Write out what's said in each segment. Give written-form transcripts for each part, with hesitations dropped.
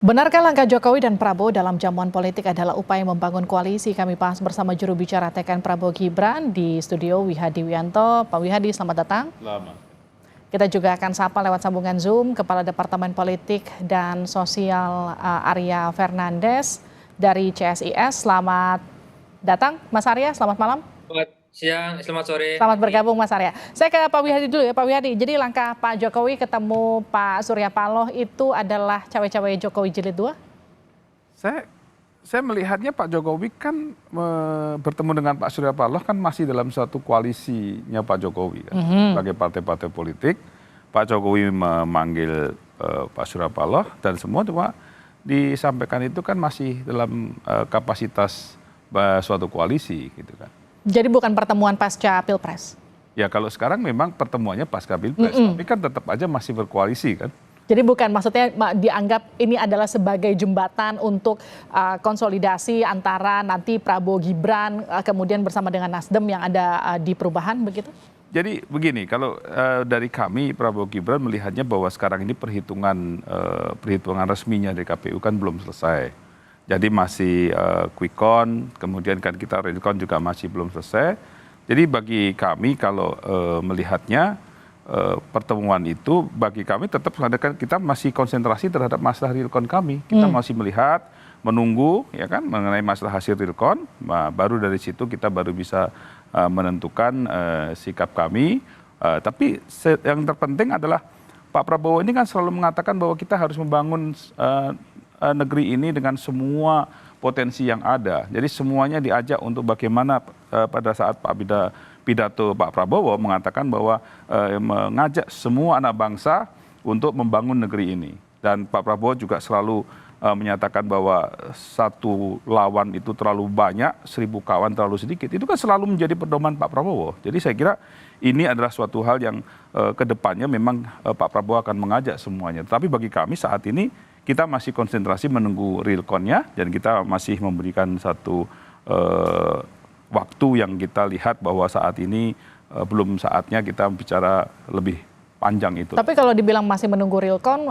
Benarkah langkah Jokowi dan Prabowo dalam jamuan politik adalah upaya membangun koalisi? Kami bahas bersama juru bicara TKN Prabowo Gibran di studio Wihadi Wianto. Pak Wihadi, selamat datang. Lama. Kita juga akan sapa lewat sambungan Zoom Kepala Departemen Politik dan Sosial Arya Fernandes dari CSIS. Selamat datang, Mas Arya. Selamat malam. Selamat siang, selamat sore. Selamat bergabung, Mas Arya. Saya ke Pak Wihadi dulu ya, Pak Wihadi. Jadi langkah Pak Jokowi ketemu Pak Surya Paloh itu adalah cawe-cawe Jokowi jilid 2? Saya melihatnya Pak Jokowi kan bertemu dengan Pak Surya Paloh kan masih dalam satu koalisinya Pak Jokowi kan. Sebagai partai-partai politik, Pak Jokowi memanggil Pak Surya Paloh dan semua cuma disampaikan itu kan masih dalam kapasitas suatu koalisi gitu kan. Jadi bukan pertemuan pasca Pilpres? Ya kalau sekarang memang pertemuannya pasca Pilpres, tapi kan tetap aja masih berkoalisi kan. Jadi bukan maksudnya dianggap ini adalah sebagai jembatan untuk konsolidasi antara nanti Prabowo Gibran kemudian bersama dengan Nasdem yang ada di perubahan begitu? Jadi begini, kalau dari kami Prabowo Gibran melihatnya bahwa sekarang ini perhitungan resminya dari KPU kan belum selesai. Jadi masih quick count, kemudian kan kita real count juga masih belum selesai. Jadi bagi kami kalau melihatnya pertemuan itu bagi kami tetap kita masih konsentrasi terhadap masalah real count kami. Kita masih melihat, menunggu ya kan mengenai masalah hasil real count. Baru dari situ kita baru bisa menentukan sikap kami. Tapi yang terpenting adalah Pak Prabowo ini kan selalu mengatakan bahwa kita harus membangun negeri ini dengan semua potensi yang ada. Jadi semuanya diajak untuk bagaimana pada saat pidato Pak Prabowo mengatakan bahwa mengajak semua anak bangsa untuk membangun negeri ini. Dan Pak Prabowo juga selalu menyatakan bahwa satu lawan itu terlalu banyak, 1000 kawan terlalu sedikit. Itu kan selalu menjadi pedoman Pak Prabowo. Jadi saya kira ini adalah suatu hal yang kedepannya memang Pak Prabowo akan mengajak semuanya. Tapi bagi kami saat ini kita masih konsentrasi menunggu real count-nya dan kita masih memberikan satu waktu yang kita lihat bahwa saat ini belum saatnya kita bicara lebih panjang itu. Tapi kalau dibilang masih menunggu real count,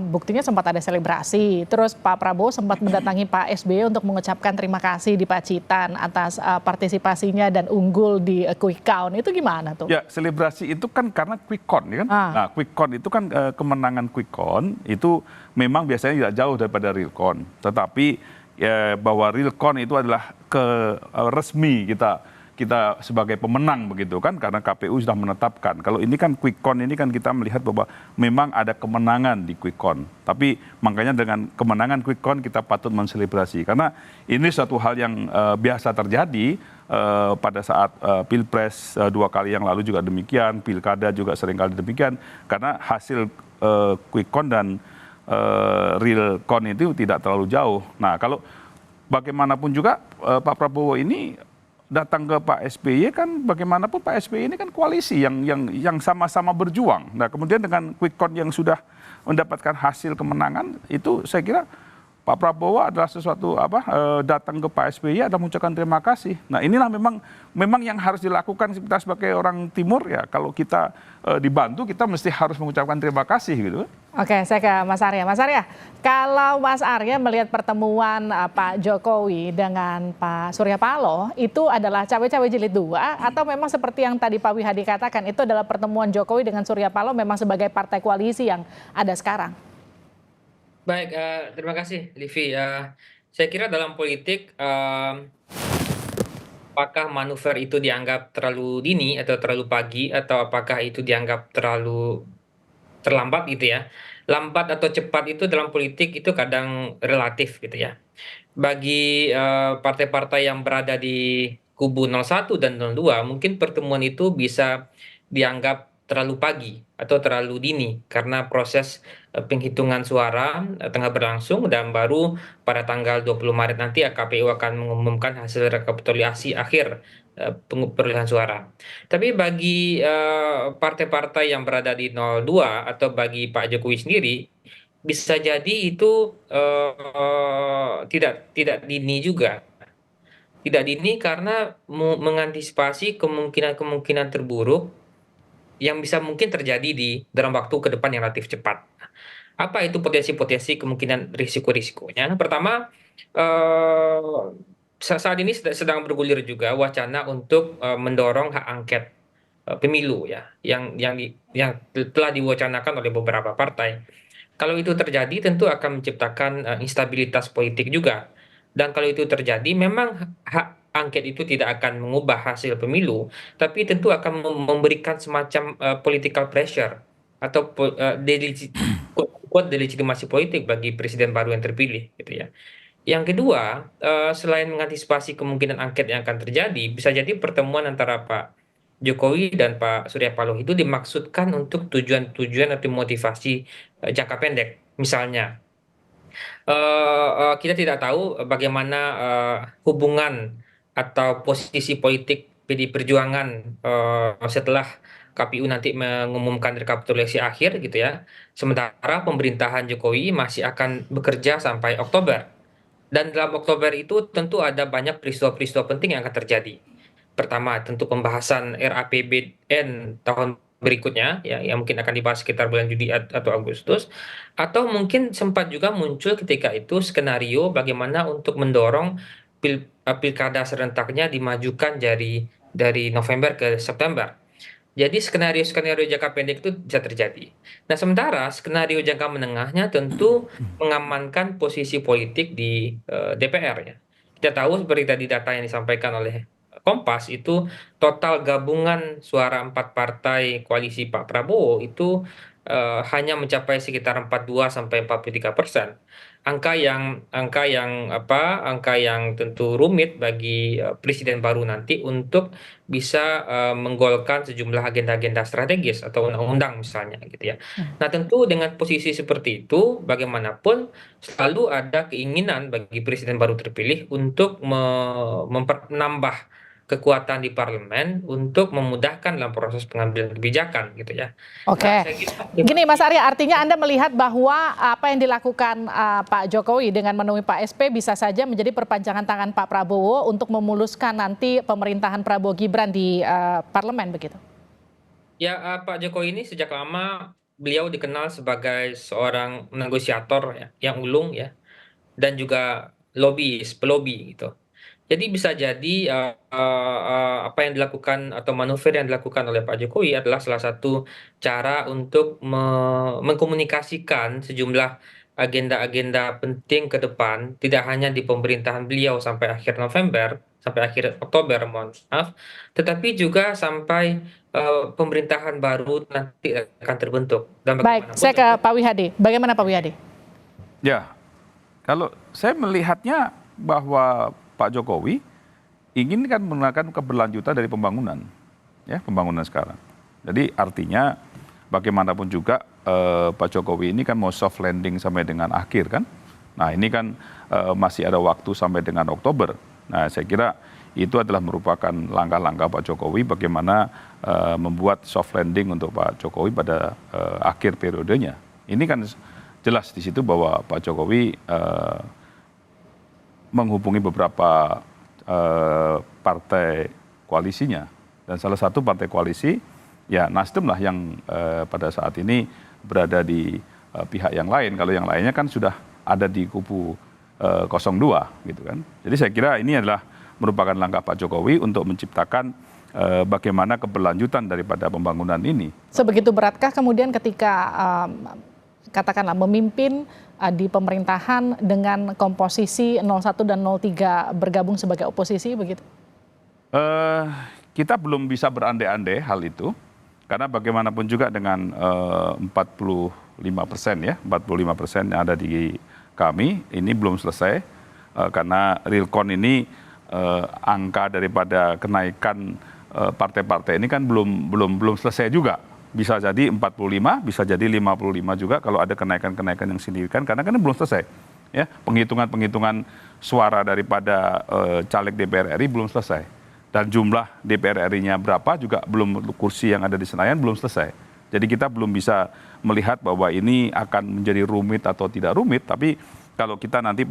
buktinya sempat ada selebrasi. Terus Pak Prabowo sempat mendatangi Pak SBY untuk mengucapkan terima kasih di Pacitan atas partisipasinya dan unggul di quick count. Itu gimana tuh? Ya, selebrasi itu kan karena quick count ya kan. Nah, quick count itu kan kemenangan quick count itu memang biasanya tidak jauh daripada real count. Tetapi bahwa real count itu adalah resmi kita sebagai pemenang begitu kan karena KPU sudah menetapkan. Kalau ini kan quick count ini kan kita melihat bahwa memang ada kemenangan di quick count. Tapi makanya dengan kemenangan quick count kita patut menselebrasi karena ini suatu hal yang biasa terjadi pada saat Pilpres 2 kali yang lalu juga demikian, Pilkada juga seringkali demikian karena hasil quick count dan real count itu tidak terlalu jauh. Nah, kalau bagaimanapun juga Pak Prabowo ini datang ke Pak SBY kan bagaimanapun Pak SBY ini kan koalisi yang sama-sama berjuang. Nah kemudian dengan quick count yang sudah mendapatkan hasil kemenangan itu saya kira Pak Prabowo adalah sesuatu datang ke Pak SBY ada mengucapkan terima kasih. Nah inilah memang yang harus dilakukan kita sebagai orang Timur ya kalau kita dibantu kita mesti harus mengucapkan terima kasih gitu. Oke, saya ke Mas Arya. Mas Arya, kalau Mas Arya melihat pertemuan Pak Jokowi dengan Pak Surya Paloh itu adalah cawe-cawe jilid 2 atau memang seperti yang tadi Pak Wihadi katakan itu adalah pertemuan Jokowi dengan Surya Paloh memang sebagai partai koalisi yang ada sekarang? Baik, terima kasih Livi. Saya kira dalam politik apakah manuver itu dianggap terlalu dini atau terlalu pagi atau apakah itu dianggap terlalu terlambat gitu ya. Lambat atau cepat itu dalam politik itu kadang relatif gitu ya. Bagi partai-partai yang berada di kubu 01 dan 02 mungkin pertemuan itu bisa dianggap terlalu pagi atau terlalu dini karena proses penghitungan suara tengah berlangsung dan baru pada tanggal 20 Maret nanti KPU akan mengumumkan hasil rekapitulasi akhir perolehan suara. Tapi bagi partai-partai yang berada di 02 atau bagi Pak Jokowi sendiri bisa jadi itu tidak dini juga. Tidak dini karena mengantisipasi kemungkinan-kemungkinan terburuk yang bisa mungkin terjadi di dalam waktu ke depan yang relatif cepat. Apa itu potensi-potensi kemungkinan risiko-risikonya? Pertama, eh, saat ini sedang bergulir juga wacana untuk mendorong hak angket pemilu ya, yang telah diwacanakan oleh beberapa partai. Kalau itu terjadi, tentu akan menciptakan instabilitas politik juga. Dan kalau itu terjadi, memang hak angket itu tidak akan mengubah hasil pemilu, tapi tentu akan memberikan semacam political pressure atau kuat delegitimasi politik bagi presiden baru yang terpilih, gitu ya. Yang kedua, selain mengantisipasi kemungkinan angket yang akan terjadi, bisa jadi pertemuan antara Pak Jokowi dan Pak Surya Paloh itu dimaksudkan untuk tujuan-tujuan atau motivasi jangka pendek. Misalnya, kita tidak tahu bagaimana hubungan atau posisi politik PD Perjuangan setelah KPU nanti mengumumkan rekapitulasi akhir gitu ya. Sementara pemerintahan Jokowi masih akan bekerja sampai Oktober. Dan dalam Oktober itu tentu ada banyak peristiwa-peristiwa penting yang akan terjadi. Pertama, tentu pembahasan RAPBN tahun berikutnya, ya, yang mungkin akan dibahas sekitar bulan Juli atau Agustus, atau mungkin sempat juga muncul ketika itu skenario bagaimana untuk mendorong pilkada serentaknya dimajukan dari November ke September. Jadi skenario-skenario jangka pendek itu bisa terjadi. Nah, sementara skenario jangka menengahnya tentu mengamankan posisi politik di DPR ya. Kita tahu seperti tadi data yang disampaikan oleh Kompas itu total gabungan suara 4 partai koalisi Pak Prabowo itu hanya mencapai sekitar 42 sampai 43%. Angka yang tentu rumit bagi presiden baru nanti untuk bisa menggolkan sejumlah agenda-agenda strategis atau undang-undang misalnya gitu ya. Nah, tentu dengan posisi seperti itu bagaimanapun selalu ada keinginan bagi presiden baru terpilih untuk menambah kekuatan di parlemen untuk memudahkan dalam proses pengambilan kebijakan gitu ya. Nah, Oke, saya kira gini Mas Arya, artinya Anda melihat bahwa apa yang dilakukan Pak Jokowi dengan menemui Pak SP bisa saja menjadi perpanjangan tangan Pak Prabowo untuk memuluskan nanti pemerintahan Prabowo Gibran di parlemen begitu? ya, Pak Jokowi ini sejak lama beliau dikenal sebagai seorang negosiator ya, yang ulung ya, dan juga lobbyis, pelobi gitu. Jadi bisa jadi apa yang dilakukan atau manuver yang dilakukan oleh Pak Jokowi adalah salah satu cara untuk mengkomunikasikan sejumlah agenda-agenda penting ke depan, tidak hanya di pemerintahan beliau sampai akhir November, sampai akhir Oktober, mohon maaf, tetapi juga sampai pemerintahan baru nanti akan terbentuk. Dan Baik, bagaimanapun saya ke tentu Pak Wihadi. Bagaimana Pak Wihadi? Ya, kalau saya melihatnya bahwa Pak Jokowi ingin kan menggunakan keberlanjutan dari pembangunan, ya pembangunan sekarang. Jadi artinya bagaimanapun juga Pak Jokowi ini kan mau soft landing sampai dengan akhir kan. Nah ini kan masih ada waktu sampai dengan Oktober. Nah saya kira itu adalah merupakan langkah-langkah Pak Jokowi bagaimana membuat soft landing untuk Pak Jokowi pada akhir periodenya. Ini kan jelas di situ bahwa Pak Jokowi menghubungi beberapa partai koalisinya, dan salah satu partai koalisi ya Nasdem lah yang pada saat ini berada di pihak yang lain. Kalau yang lainnya kan sudah ada di kubu 02 gitu kan. Jadi saya kira ini adalah merupakan langkah Pak Jokowi untuk menciptakan bagaimana keberlanjutan daripada pembangunan ini. Sebegitu beratkah kemudian ketika katakanlah memimpin di pemerintahan dengan komposisi 01 dan 03 bergabung sebagai oposisi begitu? Kita belum bisa berandai-andai hal itu, karena bagaimanapun juga dengan 45% ya, 45% yang ada di kami, ini belum selesai, karena realcon ini angka daripada kenaikan partai-partai ini kan belum selesai juga. Bisa jadi 45, bisa jadi 55 juga kalau ada kenaikan-kenaikan yang signifikan, karena kan belum selesai. Ya, penghitungan suara daripada caleg DPR RI belum selesai. Dan jumlah DPR RI-nya berapa juga belum, kursi yang ada di Senayan belum selesai. Jadi kita belum bisa melihat bahwa ini akan menjadi rumit atau tidak rumit, tapi kalau kita nanti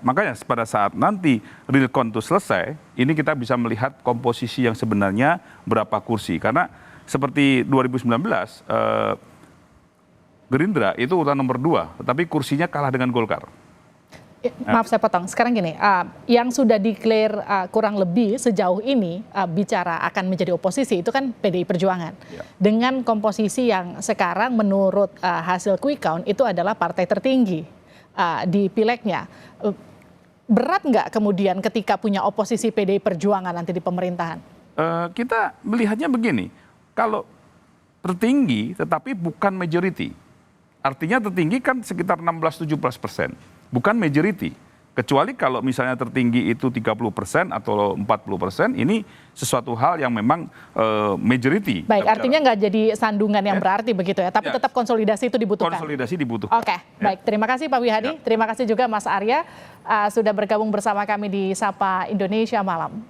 makanya pada saat nanti realcon itu selesai, ini kita bisa melihat komposisi yang sebenarnya berapa kursi. Karena seperti 2019, Gerindra itu urutan nomor 2, tetapi kursinya kalah dengan Golkar. Maaf saya potong. Sekarang gini, yang sudah declare kurang lebih sejauh ini bicara akan menjadi oposisi itu kan PDI Perjuangan. Ya. Dengan komposisi yang sekarang menurut hasil quick count itu adalah partai tertinggi di pilegnya. Berat nggak kemudian ketika punya oposisi PDI Perjuangan nanti di pemerintahan? Kita melihatnya begini, kalau tertinggi tetapi bukan majority. Artinya tertinggi kan sekitar 16-17%. Bukan majority. Kecuali kalau misalnya tertinggi itu 30% atau 40%, ini sesuatu hal yang memang majority. Baik, artinya nggak jadi sandungan yang berarti begitu ya, tapi tetap konsolidasi itu dibutuhkan. Konsolidasi dibutuhkan. Oke, baik. Terima kasih Pak Wihadi. Terima kasih juga Mas Arya sudah bergabung bersama kami di Sapa Indonesia Malam.